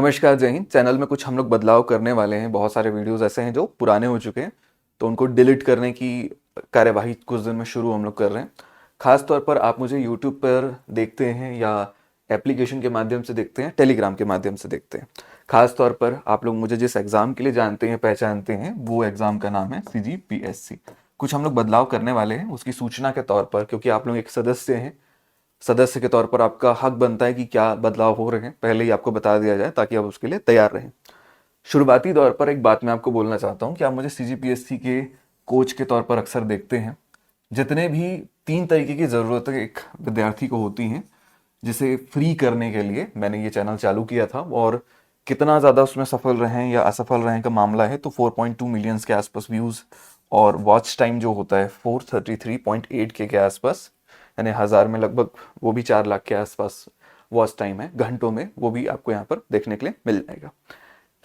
नमस्कार, जय हिंद। चैनल में कुछ हम लोग बदलाव करने वाले हैं। बहुत सारे वीडियोस ऐसे हैं जो पुराने हो चुके हैं, तो उनको डिलीट करने की कार्यवाही कुछ दिन में शुरू हम लोग कर रहे हैं। खास तौर पर आप मुझे यूट्यूब पर देखते हैं या एप्लीकेशन के माध्यम से देखते हैं, टेलीग्राम के माध्यम से देखते हैं। खास तौर पर आप लोग मुझे जिस एग्ज़ाम के लिए जानते हैं, पहचानते हैं, वो एग्ज़ाम का नाम है CGPSC। कुछ हम लोग बदलाव करने वाले हैं उसकी सूचना के तौर पर, क्योंकि आप लोग एक सदस्य हैं। सदस्य के तौर पर आपका हक बनता है कि क्या बदलाव हो रहे हैं, पहले ही आपको बता दिया जाए ताकि आप उसके लिए तैयार रहें। शुरुआती दौर पर एक बात मैं आपको बोलना चाहता हूँ कि आप मुझे CGPSC के कोच के तौर पर अक्सर देखते हैं। जितने भी 3 तरीके की ज़रूरतें एक विद्यार्थी को होती हैं, जिसे फ्री करने के लिए मैंने ये चैनल चालू किया था, और कितना ज़्यादा उसमें सफल रहे या असफल रहे का मामला है तो 4.2 मिलियंस के आसपास व्यूज़ और वॉच टाइम जो होता है 433.8 के आसपास, यानी हज़ार में लगभग वो भी 4 लाख के आसपास वॉच टाइम है घंटों में, वो भी आपको यहाँ पर देखने के लिए मिल जाएगा।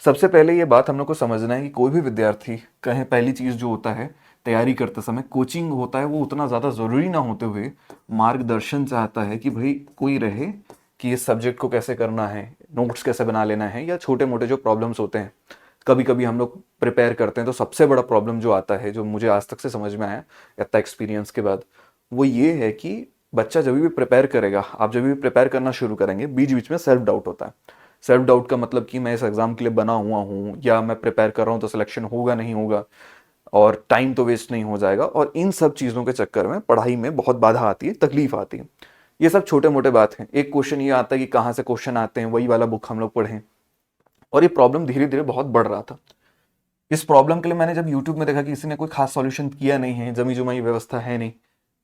सबसे पहले ये बात हम लोग को समझना है कि कोई भी विद्यार्थी कहें, पहली चीज़ जो होता है तैयारी करते समय कोचिंग होता है, वो उतना ज़्यादा ज़रूरी ना होते हुए मार्गदर्शन चाहता है कि भाई कोई रहे कि इस सब्जेक्ट को कैसे करना है, नोट्स कैसे बना लेना है, या छोटे मोटे जो प्रॉब्लम्स होते हैं कभी कभी हम लोग प्रिपेयर करते हैं तो सबसे बड़ा प्रॉब्लम जो आता है, जो मुझे आज तक से समझ में आया इतना एक्सपीरियंस के बाद, वो ये है कि बच्चा जब भी प्रिपेयर करेगा, आप जब भी प्रिपेयर करना शुरू करेंगे, बीच बीच में सेल्फ डाउट होता है। सेल्फ डाउट का मतलब कि मैं इस एग्ज़ाम के लिए बना हुआ हूँ, या मैं प्रिपेयर कर रहा हूँ तो सिलेक्शन होगा नहीं होगा, और टाइम तो वेस्ट नहीं हो जाएगा। और इन सब चीज़ों के चक्कर में पढ़ाई में बहुत बाधा आती है, तकलीफ आती है। ये सब छोटे मोटे बात हैं। एक क्वेश्चन ये आता है कि कहाँ से क्वेश्चन आते हैं, वही वाला बुक हम लोग पढ़ें, और ये प्रॉब्लम धीरे धीरे बहुत बढ़ रहा था। इस प्रॉब्लम के लिए मैंने जब यूट्यूब में देखा कि किसी ने कोई खास सॉल्यूशन किया नहीं है, जमी जुमाई व्यवस्था है नहीं,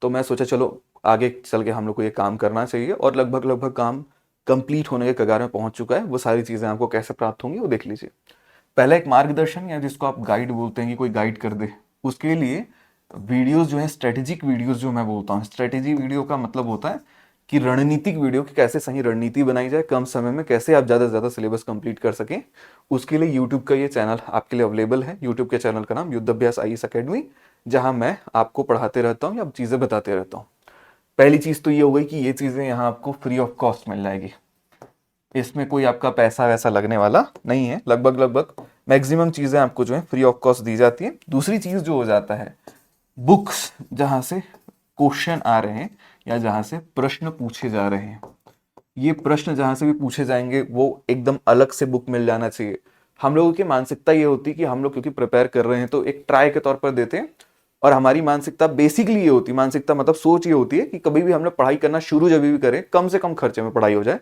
तो मैं सोचा चलो आगे चल के हम लोग को ये काम करना चाहिए, और लगभग लगभग काम कंप्लीट होने के कगार में पहुंच चुका है। वो सारी चीज़ें आपको कैसे प्राप्त होंगी वो देख लीजिए। पहला एक मार्गदर्शन, या जिसको आप गाइड बोलते हैं कि कोई गाइड कर दे, उसके लिए वीडियोस जो है, स्ट्रेटेजिक वीडियोस जो मैं बोलता हूँ, स्ट्रेटेजी वीडियो का मतलब होता है कि रणनीतिक वीडियो की कैसे सही रणनीति बनाई जाए, कम समय में कैसे आप ज़्यादा से ज़्यादा सिलेबस कंप्लीट कर सकें। उसके लिए यूट्यूब का ये चैनल आपके लिए अवेलेबल है। यूट्यूब के चैनल का नाम युद्धाभ्यास IAS अकेडमी, जहाँ मैं आपको पढ़ाते रहता हूँ या चीज़ें बताते रहता हूँ। पहली चीज़ तो ये हो गई कि ये चीज़ें यहाँ आपको फ्री ऑफ कॉस्ट मिल जाएगी। इसमें कोई आपका पैसा वैसा लगने वाला नहीं है। लगभग लगभग मैक्सिमम चीज़ें आपको जो है फ्री ऑफ कॉस्ट दी जाती है। दूसरी चीज़ जो हो जाता है, बुक्स जहाँ से क्वेश्चन आ रहे हैं या जहाँ से प्रश्न पूछे जा रहे हैं, ये प्रश्न जहाँ से भी पूछे जाएंगे वो एकदम अलग से बुक मिल जाना चाहिए। हम लोगों की मानसिकता ये होती है कि हम लोग क्योंकि प्रिपेयर कर रहे हैं तो एक ट्राई के तौर पर देते हैं, और हमारी मानसिकता बेसिकली ये होती है, मानसिकता मतलब सोच ये होती है कि कभी भी हम लोग पढ़ाई करना शुरू जब भी करें, कम से कम खर्चे में पढ़ाई हो जाए,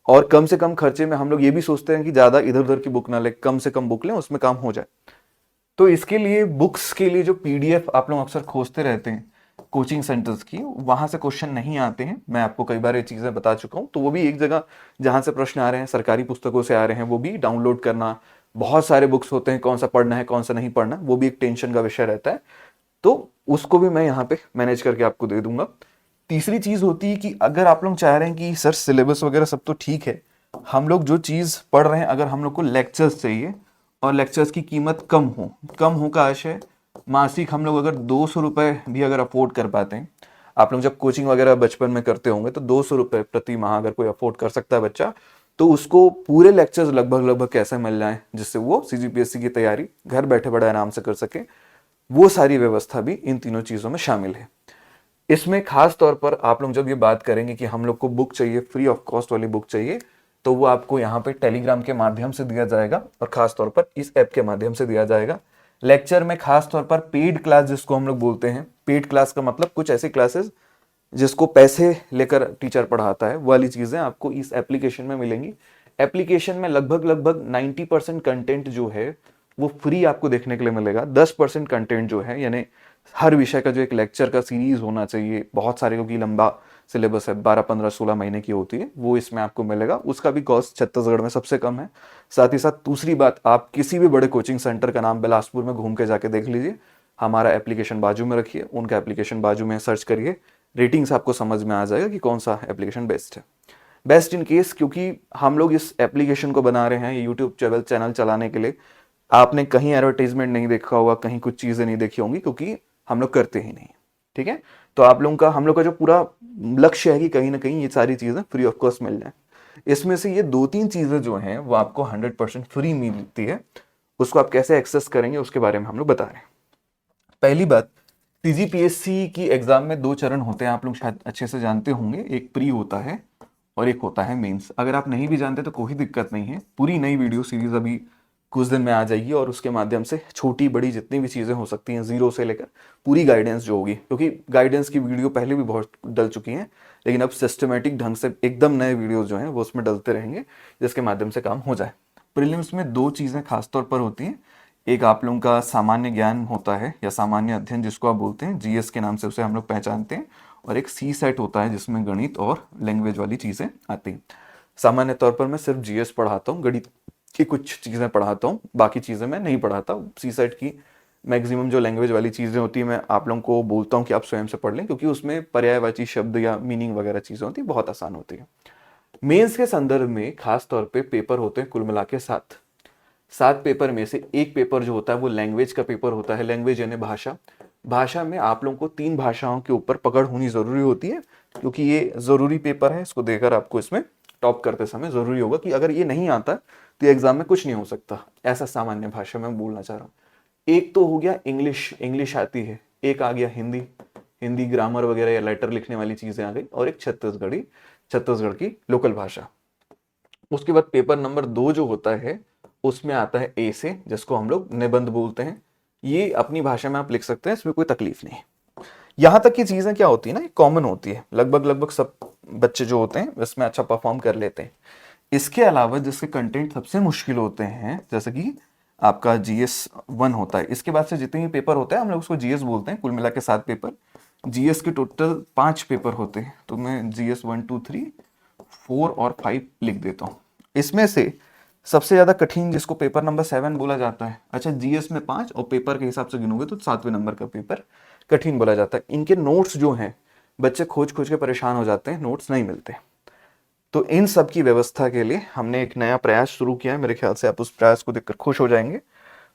और कम से कम खर्चे में हम लोग ये भी सोचते हैं कि ज़्यादा इधर उधर की बुक ना लें, कम से कम बुक लें, उसमें काम हो जाए। तो इसके लिए बुक्स के लिए जो PDF आप लोग अक्सर खोजते रहते हैं कोचिंग सेंटर्स की, वहां से क्वेश्चन नहीं आते हैं। मैं आपको कई बार ये चीज़ें बता चुका हूँ। तो वो भी एक जगह जहां से प्रश्न आ रहे हैं, सरकारी पुस्तकों से आ रहे हैं, वो भी डाउनलोड करना। बहुत सारे बुक्स होते हैं, कौन सा पढ़ना है कौन सा नहीं पढ़ना, वो भी एक टेंशन का विषय रहता है। तो उसको भी मैं यहाँ पे मैनेज करके आपको दे दूंगा। तीसरी चीज़ होती है कि अगर आप लोग चाह रहे हैं कि सर सिलेबस वगैरह सब तो ठीक है, हम लोग जो चीज़ पढ़ रहे हैं, अगर हम लोग को लेक्चर्स चाहिए और लेक्चर्स की कीमत कम हो का आशय, मासिक हम लोग अगर 200 रुपये भी अगर अफोर्ड कर पाते हैं, आप लोग जब कोचिंग वगैरह बचपन में करते होंगे तो 200 रुपये प्रति माह अगर कोई अफोर्ड कर सकता है बच्चा, तो उसको पूरे लेक्चर्स लगभग लगभग कैसे मिल जाए जिससे वो CGPSC की तैयारी घर बैठे बड़े आराम से कर सके, वो सारी व्यवस्था भी इन तीनों चीज़ों में शामिल है। इसमें खास तौर पर आप लोग जब ये बात करेंगे कि हम लोग को बुक चाहिए, फ्री ऑफ कॉस्ट वाली बुक चाहिए, तो वो आपको यहाँ पे टेलीग्राम के माध्यम से दिया जाएगा, और खास तौर पर इस ऐप के माध्यम से दिया जाएगा। लेक्चर में खास तौर पर पेड क्लास जिसको हम लोग बोलते हैं, पेड क्लास का मतलब कुछ ऐसी क्लासेस जिसको पैसे लेकर टीचर पढ़ाता है, वाली चीज़ें आपको इस एप्लीकेशन में मिलेंगी। एप्लीकेशन में लगभग लगभग 90% कंटेंट जो है वो फ्री आपको देखने के लिए मिलेगा। 10% कंटेंट जो है, यानी हर विषय का जो एक लेक्चर का सीरीज होना चाहिए, बहुत सारे क्योंकि लंबा सिलेबस है, 12 15 16 महीने की होती है, वो इसमें आपको मिलेगा। उसका भी कॉस्ट छत्तीसगढ़ में सबसे कम है। साथ ही साथ दूसरी बात, आप किसी भी बड़े कोचिंग सेंटर का नाम बिलासपुर में घूम के जाके देख लीजिए, हमारा एप्लीकेशन बाजू में रखिए, उनका एप्लीकेशन बाजू में सर्च करिए, रेटिंग्स आपको समझ में आ जाएगा कि कौन सा एप्लीकेशन बेस्ट है। बेस्ट इन केस, क्योंकि हम लोग इस एप्लीकेशन को बना रहे हैं यूट्यूब चैनल चलाने के लिए। आपने कहीं एडवर्टाइजमेंट नहीं देखा होगा, कहीं कुछ चीज़ें नहीं देखी होंगी, क्योंकि हम लोग करते ही नहीं। ठीक है, तो आप लोगों का, हम लोग का जो पूरा लक्ष्य है कि कहीं ना कहीं ये सारी चीज़ें फ्री ऑफ कॉस्ट मिल जाए। इसमें से ये 2-3 चीज़ें जो हैं वो आपको 100% फ्री मिलती है। उसको आप कैसे एक्सेस करेंगे उसके बारे में हम लोग बता रहे हैं। पहली बात, सीजीपीएससी की एग्जाम में 2 चरण होते हैं, आप लोग शायद अच्छे से जानते होंगे। एक प्री होता है और एक होता है मेंस। अगर आप नहीं भी जानते तो कोई दिक्कत नहीं है, पूरी नई वीडियो सीरीज अभी कुछ दिन में आ जाएगी और उसके माध्यम से छोटी बड़ी जितनी भी चीज़ें हो सकती हैं, जीरो से लेकर पूरी गाइडेंस जो होगी, क्योंकि गाइडेंस की वीडियो पहले भी बहुत डल चुकी हैं, लेकिन अब सिस्टमेटिक ढंग से एकदम नए वीडियोस जो हैं वो उसमें डलते रहेंगे, जिसके माध्यम से काम हो जाए। प्रीलिम्स में 2 चीज़ें खासतौर पर होती हैं। एक आप लोगों का सामान्य ज्ञान होता है या सामान्य अध्ययन जिसको आप बोलते हैं, जीएस के नाम से उसे हम लोग पहचानते हैं, और एक सी सेट होता है जिसमें गणित और लैंग्वेज वाली चीज़ें आती हैं। सामान्य तौर पर मैं सिर्फ जीएस पढ़ाता हूँ, गणित की कुछ चीज़ें पढ़ाता हूँ, बाकी चीज़ें मैं नहीं पढ़ाता। सी सेट की मैक्सिमम जो लैंग्वेज वाली चीज़ें होती हैं मैं आप लोगों को बोलता हूँ कि आप स्वयं से पढ़ लें, क्योंकि उसमें पर्यायवाची शब्द या मीनिंग वगैरह चीज़ें होती हैं, बहुत आसान होती है। मेंस के संदर्भ में खास तौर पे पेपर होते हैं कुल मिला के 7 पेपर में से एक पेपर जो होता है वो लैंग्वेज का पेपर होता है। लैंग्वेज यानी भाषा। भाषा में आप लोगों को 3 भाषाओं के ऊपर पकड़ होनी जरूरी होती है, क्योंकि ये जरूरी पेपर है। इसको देकर आपको इसमें टॉप करते समय जरूरी होगा कि अगर ये नहीं आता तो एग्जाम में कुछ नहीं हो सकता, ऐसा सामान्य भाषा में बोलना चाह रहा हूँ। एक तो हो गया इंग्लिश, इंग्लिश आती है। एक आ गया हिंदी, हिंदी ग्रामर वगैरह या लेटर लिखने वाली चीजें आ गई। और एक छत्तीसगढ़ी, छत्तीसगढ़ की लोकल भाषा। उसके बाद पेपर नंबर 2 जो होता है उसमें आता है ए से, जिसको हम लोग निबंध बोलते हैं। ये अपनी भाषा में आप लिख सकते हैं, इसमें कोई तकलीफ नहीं। यहाँ तक की चीजें क्या होती है ना, कॉमन होती है, लगभग सब बच्चे जो होते हैं इसमें अच्छा परफॉर्म कर लेते हैं। इसके अलावा जिसके कंटेंट सबसे मुश्किल होते हैं, जैसे कि आपका GS1 होता है, इसके बाद से जितने भी पेपर होते हैं हम लोग उसको जीएस बोलते हैं। कुल मिला के 7 पेपर। जीएस के टोटल 5 पेपर होते हैं, तो मैं GS 1, 2, 3, 4 और 5 लिख देता हूँ। इसमें से सबसे ज्यादा कठिन जिसको पेपर नंबर 7 बोला जाता है, अच्छा जीएस में 5 और पेपर के हिसाब से गिनोगे तो 7वें नंबर का पेपर कठिन बोला जाता है। इनके नोट्स जो हैं बच्चे खोज खोज के परेशान हो जाते हैं, नोट्स नहीं मिलते। तो इन सब की व्यवस्था के लिए हमने एक नया प्रयास शुरू किया है। मेरे ख्याल से आप उस प्रयास को देखकर खुश हो जाएंगे।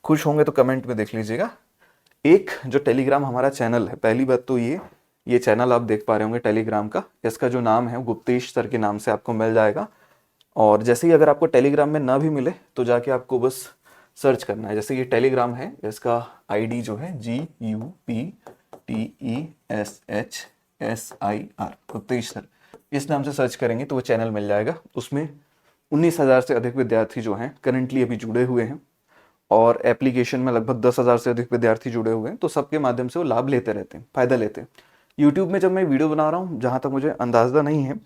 खुश होंगे तो कमेंट में देख लीजिएगा। एक जो टेलीग्राम हमारा चैनल है, पहली बात तो ये चैनल आप देख पा रहे होंगे टेलीग्राम का, इसका जो नाम है गुप्तेश सर के नाम से आपको मिल जाएगा। और जैसे ही अगर आपको टेलीग्राम में ना भी मिले तो जाके आपको बस सर्च करना है। जैसे ये टेलीग्राम है, इसका आईडी जो है GUPTESHSIR गुप्तेश सर, इस नाम से सर्च करेंगे तो वो चैनल मिल जाएगा। उसमें 19,000 से अधिक विद्यार्थी जो हैं करंटली अभी जुड़े हुए हैं, और एप्लीकेशन में लगभग 10,000 से अधिक विद्यार्थी जुड़े हुए हैं। तो सबके माध्यम से वो लाभ लेते रहते हैं, फायदा लेते हैं। यूट्यूब में जब मैं वीडियो बना रहा हूँ, जहाँ तक मुझे अंदाजा नहीं है,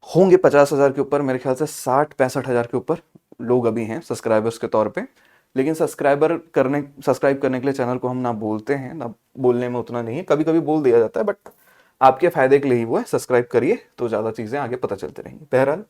होंगे 50,000 के ऊपर, मेरे ख्याल से 60-65 हज़ार के ऊपर लोग अभी हैं सब्सक्राइबर्स के तौर पे। लेकिन सब्सक्राइब करने के लिए चैनल को हम ना बोलते हैं, ना बोलने में उतना नहीं है, कभी कभी बोल दिया जाता है, बट आपके फायदे के लिए ही वो है। सब्सक्राइब करिए तो ज़्यादा चीज़ें आगे पता चलते रहेंगी। बहरहाल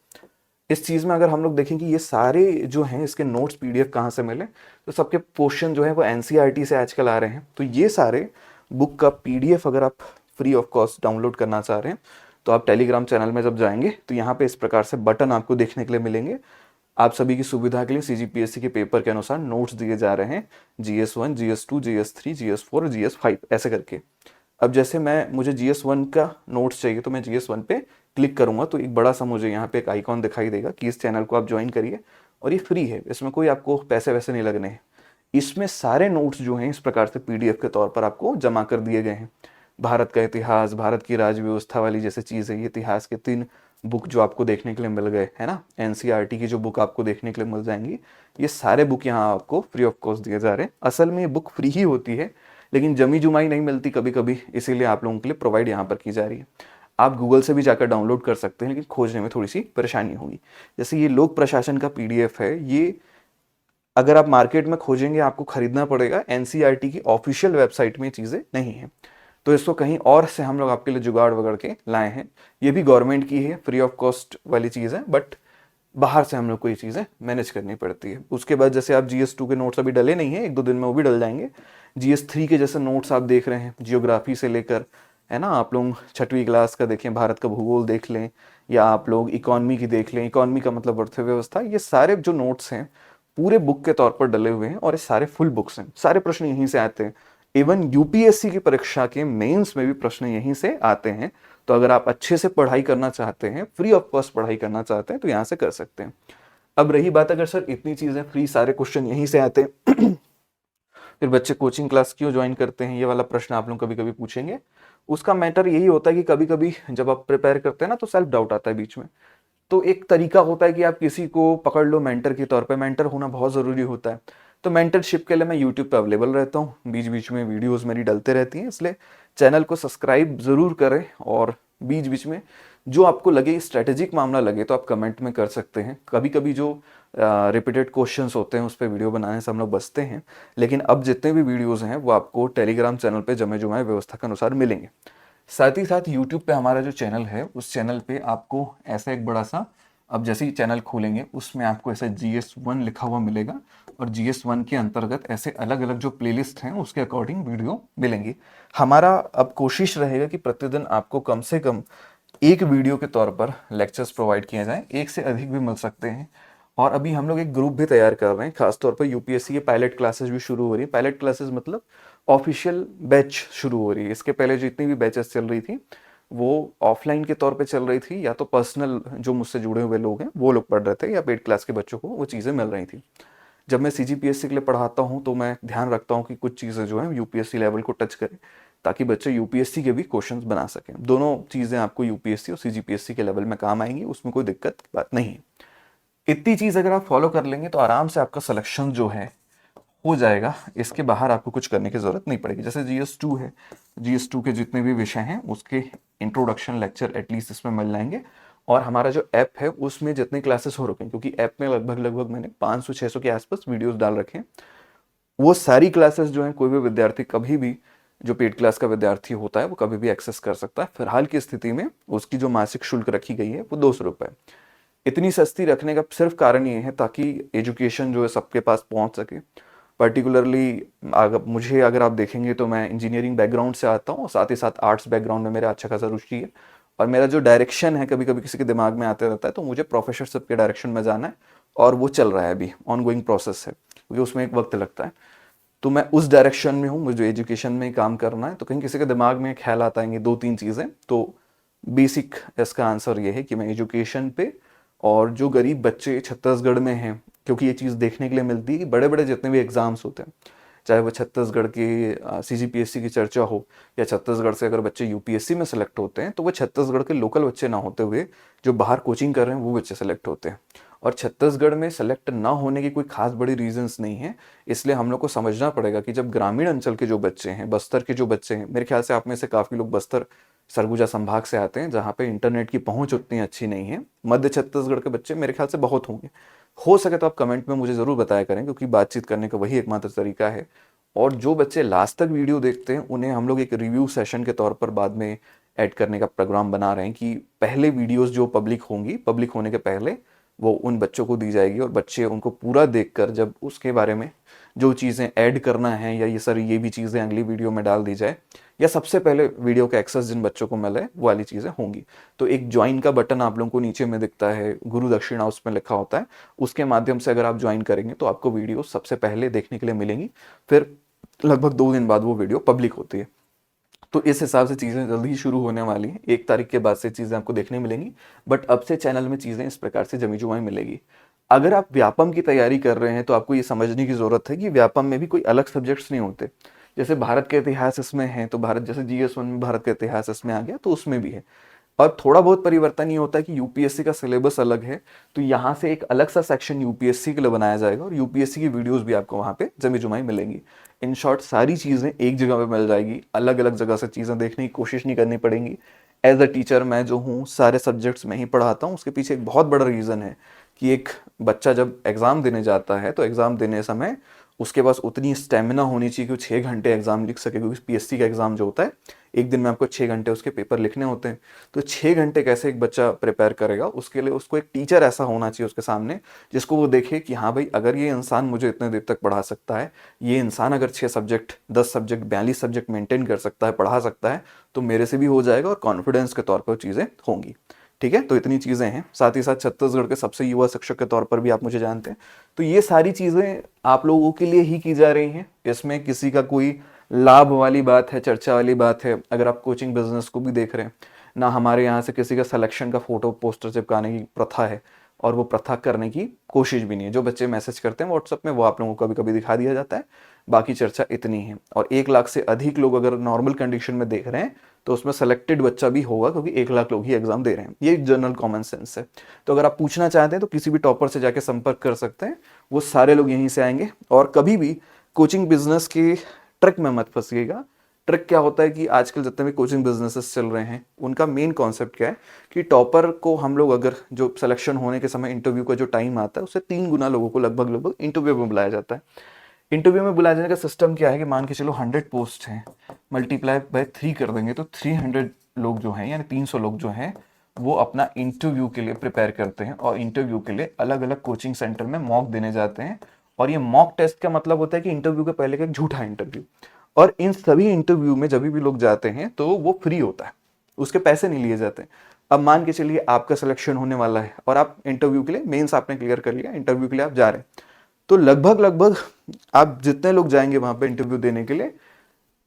इस चीज़ में अगर हम लोग देखें कि ये सारे जो हैं इसके नोट्स PDF कहाँ से मिले, तो सबके क्वेश्चन जो है वो NCERT से आजकल आ रहे हैं। तो ये सारे बुक का PDF अगर आप फ्री ऑफ कॉस्ट डाउनलोड करना चाह रहे हैं तो आप टेलीग्राम चैनल में जब जाएंगे तो यहाँ पे इस प्रकार से बटन आपको देखने के लिए मिलेंगे। आप सभी की सुविधा के लिए CGPSC के पेपर के अनुसार नोट्स दिए जा रहे हैं, GS1, GS2, GS3, GS4 और GS5 ऐसे करके। अब जैसे मुझे GS1 का नोट्स चाहिए तो मैं GS1 पे क्लिक करूंगा तो एक बड़ा सा मुझे यहाँ पे एक आइकॉन दिखाई देगा कि इस चैनल को आप ज्वाइन करिए, और ये फ्री है, इसमें कोई आपको पैसे वैसे नहीं लगने हैं। इसमें सारे नोट्स जो हैं इस प्रकार से PDF के तौर पर आपको जमा कर दिए गए हैं। भारत का इतिहास, भारत की राज व्यवस्था वाली जैसे चीज़ है, ये इतिहास के 3 बुक जो आपको देखने के लिए मिल गए है ना, NCERT की जो बुक आपको देखने के लिए मिल जाएंगी, ये सारे बुक यहाँ आपको फ्री ऑफ कॉस्ट दिए जा रहे हैं। असल में ये बुक फ्री ही होती है, लेकिन जमी जुमाई नहीं मिलती कभी कभी, इसीलिए आप लोगों के लिए प्रोवाइड यहाँ पर की जा रही है। आप गूगल से भी जाकर डाउनलोड कर सकते हैं, लेकिन खोजने में थोड़ी सी परेशानी होगी। जैसे ये लोक प्रशासन का PDF है, ये अगर आप मार्केट में खोजेंगे आपको खरीदना पड़ेगा। NCERT की ऑफिशियल वेबसाइट में चीज़ें नहीं है, तो इसको कहीं और से हम लोग आपके लिए जुगाड़ वगड़ के लाए हैं। ये भी गवर्नमेंट की है, फ्री ऑफ कॉस्ट वाली चीज़ है, बट बाहर से हम लोग को ये चीज़ें मैनेज करनी पड़ती है। उसके बाद जैसे आप GS2 के नोट्स अभी डले नहीं है, 1-2 दिन में वो भी डल जाएंगे। GS3 के जैसे नोट्स आप देख रहे हैं, जियोग्राफी से लेकर, है ना, आप लोग 6वीं क्लास का देखें, भारत का भूगोल देख लें, या आप लोग इकोनॉमी की देख लें, इकोनॉमी का मतलब अर्थव्यवस्था, ये सारे जो नोट्स हैं पूरे बुक के तौर पर डले हुए हैं, और ये सारे फुल बुक्स हैं। सारे प्रश्न यहीं से आते हैं। इवन UPSC की परीक्षा के मेंस में भी प्रश्न यहीं से आते हैं। तो अगर आप अच्छे से पढ़ाई करना चाहते हैं, फ्री ऑफ कॉस्ट पढ़ाई करना चाहते हैं, तो यहाँ से कर सकते हैं। अब रही बात, अगर सर इतनी चीज़ें फ्री, सारे क्वेश्चन यहीं से आते हैं फिर बच्चे कोचिंग क्लास क्यों ज्वाइन करते हैं, ये वाला प्रश्न आप लोग कभी कभी पूछेंगे। उसका मैटर यही होता है कि कभी कभी जब आप प्रिपेयर करते हैं ना, तो सेल्फ डाउट आता है बीच में। तो एक तरीका होता है कि आप किसी को पकड़ लो मेंटर के तौर पे, मेंटर होना बहुत ज़रूरी होता है। तो मेंटरशिप के लिए मैं यूट्यूब पे अवेलेबल रहता हूँ, बीच बीच में वीडियोस मेरी डलते रहती हैं, इसलिए चैनल को सब्सक्राइब ज़रूर करें। और बीच बीच में जो आपको लगे स्ट्रेटेजिक मामला लगे तो आप कमेंट में कर सकते हैं। कभी कभी जो रिपीटेड क्वेश्चंस होते हैं उस पर वीडियो बनाने से हम लोग बचते हैं, लेकिन अब जितने भी वीडियोज़ हैं वो आपको टेलीग्राम चैनल पर जमे जुमाए व्यवस्था के अनुसार मिलेंगे। साथ ही साथ यूट्यूब पे हमारा जो चैनल है, उस चैनल पे आपको ऐसा एक बड़ा सा, अब जैसे ही चैनल खोलेंगे उसमें आपको ऐसा GS1 लिखा हुआ मिलेगा, और GS1 के अंतर्गत ऐसे अलग अलग जो प्लेलिस्ट हैं उसके अकॉर्डिंग वीडियो मिलेंगी। हमारा अब कोशिश रहेगा कि प्रतिदिन आपको कम से कम एक वीडियो के तौर पर लेक्चर्स प्रोवाइड किए जाएं, एक से अधिक भी मिल सकते हैं। और अभी हम लोग एक ग्रुप भी तैयार कर रहे हैं, खासतौर पर यूपीएससी के पायलट क्लासेस भी शुरू हो रही है। पायलट क्लासेस मतलब ऑफिशियल बैच शुरू हो रही है। इसके पहले जितनी भी बैचेस चल रही थी वो ऑफलाइन के तौर पे चल रही थी, या तो पर्सनल जो मुझसे जुड़े हुए लोग हैं वो लोग पढ़ रहे थे, या पेड क्लास के बच्चों को वो चीज़ें मिल रही थी। जब मैं CGPSC के लिए पढ़ाता हूँ तो मैं ध्यान रखता हूँ कि कुछ चीज़ें जो हैं यूपीएससी लेवल को टच करें, ताकि बच्चे यूपीएससी के भी क्वेश्चंस बना सकें। दोनों चीज़ें आपको यूपीएससी और CGPSC के लेवल में काम आएंगी, उसमें कोई दिक्कत की बात नहीं है। इतनी चीज़ अगर आप फॉलो कर लेंगे तो आराम से आपका सिलेक्शन जो है हो जाएगा। इसके बाहर आपको कुछ करने की ज़रूरत नहीं पड़ेगी। जैसे GS2 है, GS2 के जितने भी विषय हैं उसके इंट्रोडक्शन लेक्चर एटलीस्ट इसमें मिल जाएंगे। और हमारा जो ऐप है उसमें जितने क्लासेस हो रखे हैं, क्योंकि ऐप में लगभग मैंने 500-600 के आसपास वीडियोस डाल रखे हैं, वो सारी क्लासेस जो हैं कोई भी विद्यार्थी कभी भी, जो पेड क्लास का विद्यार्थी होता है वो कभी भी एक्सेस कर सकता है। फिलहाल की स्थिति में उसकी जो मासिक शुल्क रखी गई है वो 200 रुपये। इतनी सस्ती रखने का सिर्फ कारण ये है ताकि एजुकेशन जो है सबके पास पहुंच सके। पर्टिकुलरली अगर आप देखेंगे तो मैं इंजीनियरिंग बैकग्राउंड से आता हूँ, और साथ ही साथ आर्ट्स बैकग्राउंड में मेरा अच्छा खासा रुचि है। और मेरा जो डायरेक्शन है कभी कभी किसी के दिमाग में आते रहता है, तो मुझे प्रोफेसरशिप के डायरेक्शन में जाना है, और वो चल रहा है, अभी ऑनगोइंग प्रोसेस है, क्योंकि उसमें एक वक्त लगता है। तो मैं उस डायरेक्शन में हूँ, मुझे एजुकेशन में ही काम करना है। तो कहीं किसी के दिमाग में ख्याल आता है 2-3 चीज़ें, तो बेसिक इसका आंसर ये है कि मैं एजुकेशन पे, और जो गरीब बच्चे छत्तीसगढ़ में हैं, क्योंकि ये चीज़ देखने के लिए मिलती है कि बड़े बड़े जितने भी एग्ज़ाम्स होते हैं, चाहे वो छत्तीसगढ़ के CGPSC की चर्चा हो, या छत्तीसगढ़ से अगर बच्चे यूपीएससी में सेलेक्ट होते हैं तो वो छत्तीसगढ़ के लोकल बच्चे ना होते हुए जो बाहर कोचिंग कर रहे हैं वो बच्चे सेलेक्ट होते हैं। और छत्तीसगढ़ में सेलेक्ट ना होने की कोई खास बड़ी रीजंस नहीं है। इसलिए हम लोग को समझना पड़ेगा कि जब ग्रामीण अंचल के जो बच्चे हैं, बस्तर के जो बच्चे हैं, मेरे ख्याल से आप में से काफ़ी लोग बस्तर सरगुजा संभाग से आते हैं, जहाँ पे इंटरनेट की पहुंच उतनी अच्छी नहीं है। मध्य छत्तीसगढ़ के बच्चे मेरे ख्याल से बहुत होंगे। हो सके तो आप कमेंट में मुझे ज़रूर बताया करें, क्योंकि बातचीत करने का वही एकमात्र तरीका है। और जो बच्चे लास्ट तक वीडियो देखते हैं उन्हें हम लोग एक रिव्यू सेशन के तौर पर बाद में ऐड करने का प्रोग्राम बना रहे हैं, कि पहले वीडियोस जो पब्लिक होंगी, पब्लिक होने के पहले वो उन बच्चों को दी जाएगी, और बच्चे उनको पूरा देखकर जब उसके बारे में जो चीज़ें ऐड करना है, या ये सर ये भी चीज़ें अगली वीडियो में डाल दी जाए, या सबसे पहले वीडियो का एक्सेस जिन बच्चों को मिले वो वाली चीज़ें होंगी। तो एक ज्वाइन का बटन आप लोगों को नीचे में दिखता है, गुरु दक्षिणा उसमें लिखा होता है, उसके माध्यम से अगर आप ज्वाइन करेंगे तो आपको वीडियो सबसे पहले देखने के लिए मिलेंगी। फिर लगभग 2 दिन बाद वो वीडियो पब्लिक होती है। तो इस हिसाब से चीज़ें जल्दी ही शुरू होने वाली हैं। 1 तारीख के बाद से चीज़ें आपको देखने मिलेंगी, बट अब से चैनल में चीज़ें इस प्रकार से जमी जुमाई मिलेगी। अगर आप व्यापम की तैयारी कर रहे हैं तो आपको ये समझने की ज़रूरत है कि व्यापम में भी कोई अलग सब्जेक्ट्स नहीं होते। जैसे भारत के इतिहास इसमें है, तो भारत, जैसे GS1 में भारत का इतिहास इसमें आ गया, तो उसमें भी है। और थोड़ा बहुत परिवर्तन ये होता है कि यूपीएससी का सिलेबस अलग है, तो यहाँ से एक अलग सा सेक्शन यूपीएससी के लिए बनाया जाएगा, और यूपीएससी की वीडियोस भी आपको वहाँ पे जमी जुमाई मिलेंगी। इन शॉर्ट सारी चीज़ें एक जगह पे मिल जाएगी, अलग अलग जगह से चीज़ें देखने की कोशिश नहीं करनी पड़ेंगी। एज अ टीचर मैं जो हूँ सारे सब्जेक्ट्स में ही पढ़ाता हूँ। उसके पीछे एक बहुत बड़ा रीज़न है कि एक बच्चा जब एग्ज़ाम देने जाता है तो एग्ज़ाम देने समय उसके पास उतनी स्टेमिना होनी चाहिए कि वो 6 घंटे एग्जाम लिख सके, क्योंकि पीएससी का एग्जाम जो होता है एक दिन में आपको 6 घंटे उसके पेपर लिखने होते हैं। तो 6 घंटे कैसे एक बच्चा प्रिपेयर करेगा, उसके लिए उसको एक टीचर ऐसा होना चाहिए उसके सामने जिसको वो देखे कि हाँ भाई, अगर ये इंसान मुझे इतने देर तक पढ़ा सकता है, ये इंसान अगर 6 सब्जेक्ट 10 सब्जेक्ट 42 सब्जेक्ट मेंटेन कर सकता है, पढ़ा सकता है, तो मेरे से भी हो जाएगा, और कॉन्फिडेंस के तौर पर चीज़ें होंगी। ठीक है, तो इतनी चीज़ें हैं। साथ ही साथ छत्तीसगढ़ के सबसे युवा शिक्षक के तौर पर भी आप मुझे जानते हैं। तो ये सारी चीज़ें आप लोगों के लिए ही की जा रही हैं, इसमें किसी का कोई लाभ वाली बात है, चर्चा वाली बात है। अगर आप कोचिंग बिजनेस को भी देख रहे हैं, ना हमारे यहाँ से किसी का सिलेक्शन का फोटो पोस्टर चिपकाने की प्रथा है, और वो प्रथा करने की कोशिश भी नहीं है। जो बच्चे मैसेज करते हैं व्हाट्सएप में वो आप लोगों को कभी कभी दिखा दिया जाता है, बाकी चर्चा इतनी है। और 1 लाख से अधिक लोग अगर नॉर्मल कंडीशन में देख रहे हैं तो उसमें सेलेक्टेड बच्चा भी होगा, क्योंकि 1 लाख लोग ही एग्जाम दे रहे हैं। ये जनरल कॉमन सेंस है। तो अगर आप पूछना चाहते हैं तो किसी भी टॉपर से जाके संपर्क कर सकते हैं, वो सारे लोग यहीं से आएंगे। और कभी भी कोचिंग बिजनेस की ट्रिक में मत फंसिएगा। ट्रिक क्या होता है कि आजकल जितने भी कोचिंग बिजनेसेस चल रहे हैं उनका मेन कॉन्सेप्ट क्या है कि टॉपर को हम लोग अगर जो सिलेक्शन होने के समय इंटरव्यू का जो टाइम आता है उससे 3 गुना लोगों को लगभग इंटरव्यू में बुलाया जाता है। इंटरव्यू में बुलाए जाने का सिस्टम क्या है कि मान के चलो 100 पोस्ट हैं, मल्टीप्लाई बाय 3 कर देंगे तो 300 लोग जो हैं, यानी 300 लोग जो हैं, वो अपना इंटरव्यू के लिए प्रिपेयर करते हैं और इंटरव्यू के लिए अलग अलग कोचिंग सेंटर में मॉक देने जाते हैं। और ये मॉक टेस्ट का मतलब होता है कि इंटरव्यू के पहले का एक झूठा इंटरव्यू। और इन सभी इंटरव्यू में जब भी लोग जाते हैं तो वो फ्री होता है, उसके पैसे नहीं लिए जाते। अब मान के चलिए आपका सिलेक्शन होने वाला है और आप इंटरव्यू के लिए, मेंस आपने क्लियर कर लिया, इंटरव्यू के लिए आप जा रहे हैं, तो लगभग आप जितने लोग जाएंगे वहां पे इंटरव्यू देने के लिए,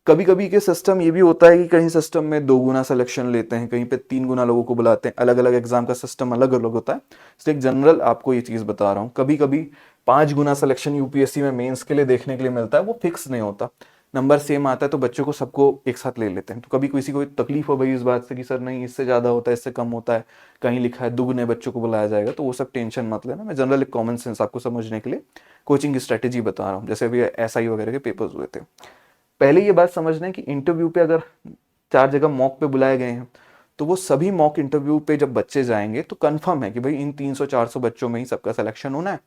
कभी कभी के सिस्टम ये भी होता है कि कहीं सिस्टम में 2 गुना सिलेक्शन लेते हैं, कहीं पे 3 गुना लोगों को बुलाते हैं। अलग अलग एग्जाम का सिस्टम अलग अलग होता है, इसलिए जनरल आपको ये चीज बता रहा हूँ। कभी कभी 5 गुना सिलेक्शन यूपीएससी में मेंस के लिए देखने के लिए मिलता है, वो फिक्स नहीं होता। नंबर सेम आता है तो बच्चों को सबको एक साथ ले लेते हैं। तो कभी किसी को तकलीफ हो गई इस बात से कि सर नहीं इससे ज़्यादा होता है, इससे कम होता है, कहीं लिखा है 2 गुने बच्चों को बुलाया जाएगा, तो वो सब टेंशन मत लेना। मैं जनरल एक कॉमन सेंस आपको समझने के लिए कोचिंग की स्ट्रेटेजी बता रहा हूँ। जैसे अभी एसआई वगैरह के पेपर्स हुए थे, पहले ये बात समझना है कि इंटरव्यू पे अगर 4 जगह मॉक पे बुलाए गए हैं तो वो सभी मॉक इंटरव्यू पे जब बच्चे जाएंगे तो कंफर्म है कि भाई इन 300-400 बच्चों में ही सबका सिलेक्शन होना है।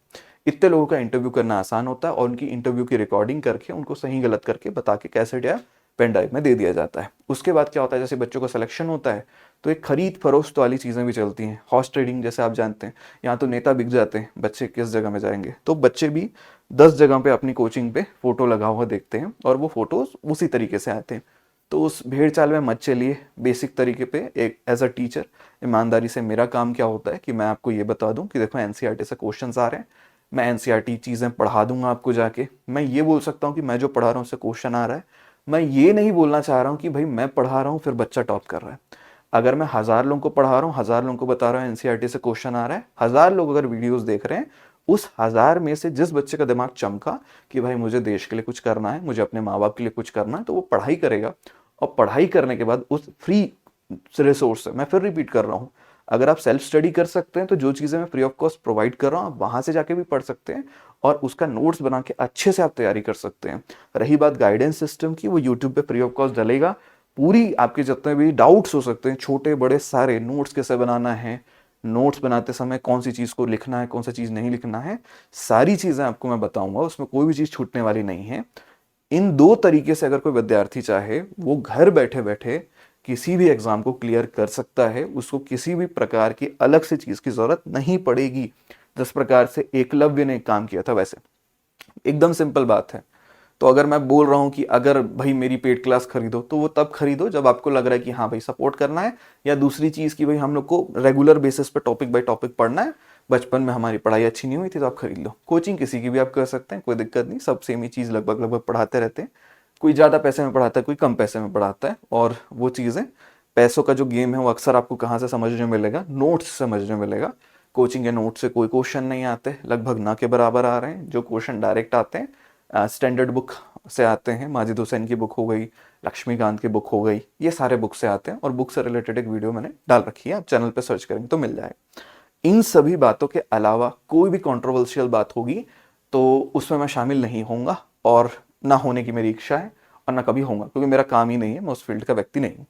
इतने लोगों का इंटरव्यू करना आसान होता है और उनकी इंटरव्यू की रिकॉर्डिंग करके उनको सही गलत करके बता के कैसेट या पेन ड्राइव में दे दिया जाता है। उसके बाद क्या होता है, जैसे बच्चों का सिलेक्शन होता है तो एक खरीद फरोख्त वाली चीज़ें भी चलती हैं, हॉर्स ट्रेडिंग जैसे आप जानते हैं। यहाँ तो नेता बिक जाते हैं, बच्चे किस जगह में जाएंगे, तो बच्चे भी 10 जगह पे अपनी कोचिंग पे फोटो लगा हुआ देखते हैं और वो फोटोज उसी तरीके से आते हैं। तो उस भेड़ चाल में मत चलिए। बेसिक तरीके पे एक एज अ टीचर ईमानदारी से मेरा काम क्या होता है कि मैं आपको ये बता दूं कि देखो एनसीईआरटी से क्वेश्चंस आ रहे हैं, मैं एनसीईआरटी चीज़ें पढ़ा दूंगा आपको जाके। मैं ये बोल सकता हूँ कि मैं जो पढ़ा रहा हूँ उससे क्वेश्चन आ रहा है। मैं ये नहीं बोलना चाह रहा हूँ कि भाई मैं पढ़ा रहा हूँ फिर बच्चा टॉप कर रहा है। अगर मैं 1000 लोगों को पढ़ा रहा हूँ, 1000 लोगों को बता रहा हूँ एनसीईआरटी से क्वेश्चन आ रहा है, 1000 लोग अगर वीडियोस देख रहे हैं, उस 1000 में से जिस बच्चे का दिमाग चमका कि भाई मुझे देश के लिए कुछ करना है, मुझे अपने माँ बाप के लिए कुछ करना है, तो वो पढ़ाई करेगा। और पढ़ाई करने के बाद उस फ्री रिसोर्स से, मैं फिर रिपीट कर रहा हूँ, अगर आप सेल्फ स्टडी कर सकते हैं तो जो चीज़ें मैं फ्री ऑफ कॉस्ट प्रोवाइड कर रहा हूँ आप वहाँ से जाके भी पढ़ सकते हैं और उसका नोट्स बना के अच्छे से आप तैयारी कर सकते हैं। रही बात गाइडेंस सिस्टम की, वो यूट्यूब पे फ्री ऑफ कॉस्ट डलेगा। पूरी आपके जितने भी डाउट्स हो सकते हैं, छोटे बड़े सारे, नोट्स कैसे बनाना है, नोट्स बनाते समय कौन सी चीज़ को लिखना है, कौन सी चीज़ नहीं लिखना है, सारी चीज़ें आपको मैं बताऊंगा, उसमें कोई भी चीज़ छूटने वाली नहीं है। इन 2 तरीके से अगर कोई विद्यार्थी चाहे वो घर बैठे बैठे किसी भी एग्जाम को क्लियर कर सकता है, उसको किसी भी प्रकार की अलग से चीज की जरूरत नहीं पड़ेगी। जिस प्रकार से एकलव्य ने काम किया था वैसे एकदम सिंपल बात है। तो अगर मैं बोल रहा हूं कि अगर भाई मेरी पेड क्लास खरीदो, तो वो तब खरीदो जब आपको लग रहा है कि हाँ भाई सपोर्ट करना है, या दूसरी चीज की भाई हम लोग को रेगुलर बेसिस पे टॉपिक बाय टॉपिक पढ़ना है, बचपन में हमारी पढ़ाई अच्छी नहीं हुई थी तो आप खरीद लो। कोचिंग किसी की भी आप कर सकते हैं, कोई दिक्कत नहीं, सब सेम ही चीज लगभग लगभग पढ़ाते रहते हैं। कोई ज़्यादा पैसे में पढ़ाता है, कोई कम पैसे में पढ़ाता है, और वो चीज़ें, पैसों का जो गेम है वो अक्सर आपको कहाँ से समझने मिलेगा, नोट्स से समझने मिलेगा। कोचिंग के नोट से कोई क्वेश्चन नहीं आते, लगभग ना के बराबर आ रहे हैं। जो क्वेश्चन डायरेक्ट आते हैं स्टैंडर्ड बुक से आते हैं, माजिद हुसैन की बुक हो गई, लक्ष्मीकांत की बुक हो गई, ये सारे बुक से आते हैं। और बुक से रिलेटेड एक वीडियो मैंने डाल रखी है, आप चैनल पे सर्च करेंगे तो मिल जाएगा। इन सभी बातों के अलावा कोई भी कंट्रोवर्शियल बात होगी तो उसमें मैं शामिल नहीं होऊंगा, और ना होने की मेरी इच्छा है और ना कभी होऊंगा, क्योंकि मेरा काम ही नहीं है, मैं उस फील्ड का व्यक्ति नहीं हूँ।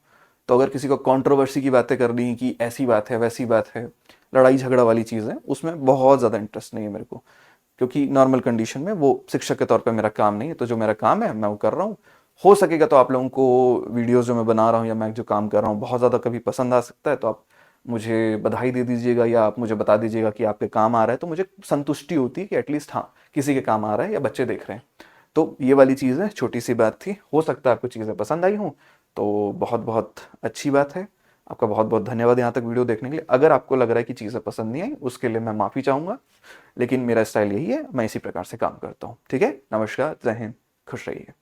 तो अगर किसी को कंट्रोवर्सी की बातें करनी कि ऐसी बात है वैसी बात है, लड़ाई झगड़ा वाली चीज़ है, उसमें बहुत ज़्यादा इंटरेस्ट नहीं है मेरे को, क्योंकि नॉर्मल कंडीशन में वो शिक्षक के तौर पे मेरा काम नहीं है। तो जो मेरा काम है मैं वो कर रहा हूँ। हो सकेगा तो आप लोगों को वीडियोस जो मैं बना रहा हूँ या मैं जो काम कर रहा हूँ बहुत ज़्यादा कभी पसंद आ सकता है, तो आप मुझे बधाई दे दीजिएगा या आप मुझे बता दीजिएगा कि आपके काम आ रहा है, तो मुझे संतुष्टि होती है कि एटलीस्ट हाँ किसी के काम आ रहा है या बच्चे देख रहे हैं। तो ये वाली चीज़ है, छोटी सी बात थी, हो सकता है आपको चीज़ें पसंद आई हों, तो बहुत बहुत अच्छी बात है। आपका बहुत बहुत धन्यवाद यहाँ तक वीडियो देखने के लिए। अगर आपको लग रहा है कि चीज़ें पसंद नहीं आई उसके लिए मैं माफ़ी चाहूँगा, लेकिन मेरा स्टाइल यही है, मैं इसी प्रकार से काम करता हूँ। ठीक है, नमस्कार, जय हिंद, खुश रहिए।